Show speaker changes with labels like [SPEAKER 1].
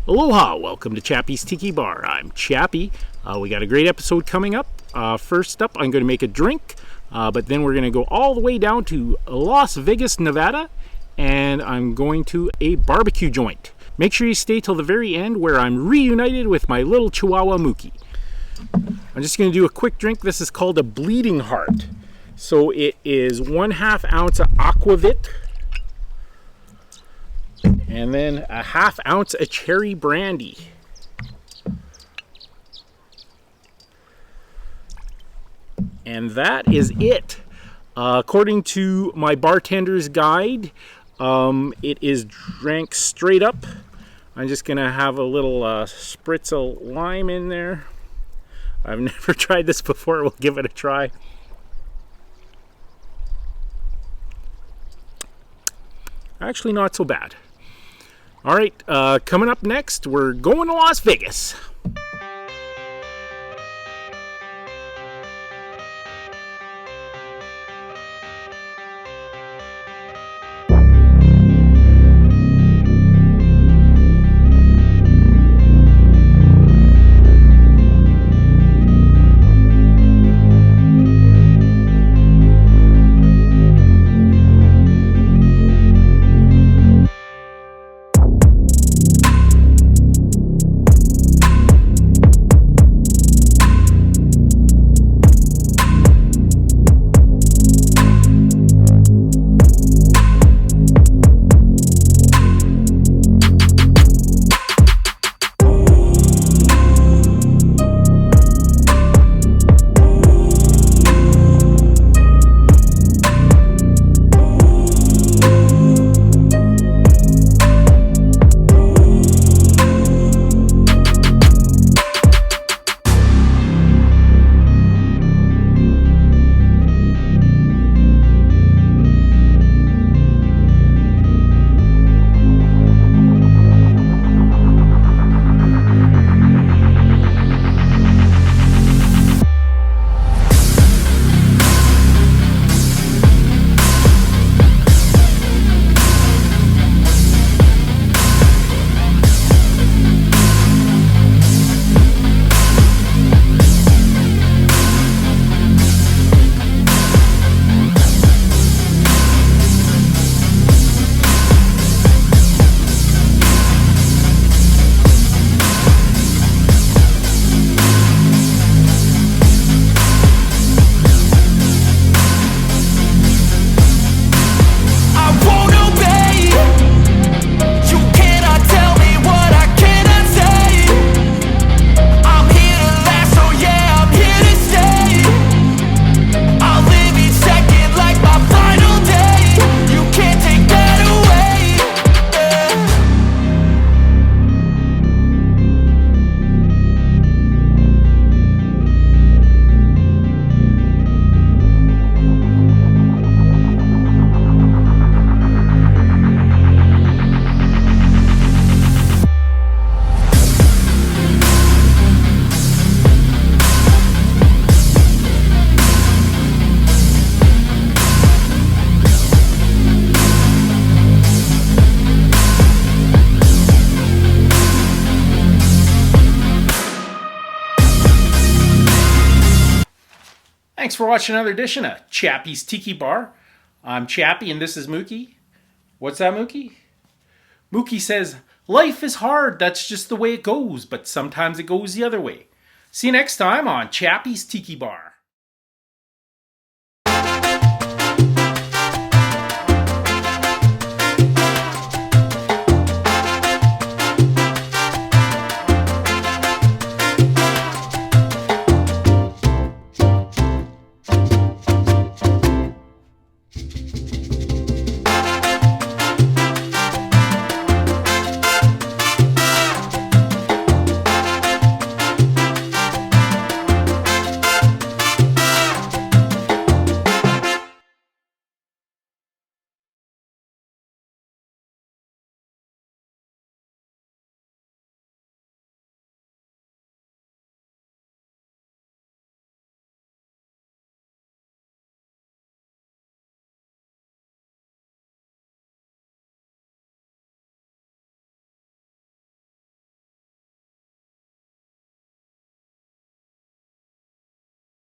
[SPEAKER 1] Aloha, welcome to Chappie's Tiki Bar. I'm Chappie. We got a great episode coming up. First up, I'm going to make a drink, but then we're going to go all the way down to Las Vegas, Nevada, and I'm going to a barbecue joint. Make sure you stay till the very end where I'm reunited with my little Chihuahua Mookie. I'm just going to do a quick drink. This is called a Bleeding Heart. So it is 1/2 ounce of Aquavit, and then a 1/2 ounce of Cherry Brandy. And that is it. According to my bartender's guide, it is drank straight up. I'm just going to have a little spritz of lime in there. I've never tried this before. We'll give it a try. Actually, not so bad. All right, coming up next, we're going to Las Vegas. Thanks for watching another edition of Chappie's Tiki Bar. I'm Chappie and this is Mookie. What's that, Mookie? Mookie says, life is hard, that's just the way it goes, but sometimes it goes the other way. See you next time on Chappie's Tiki Bar.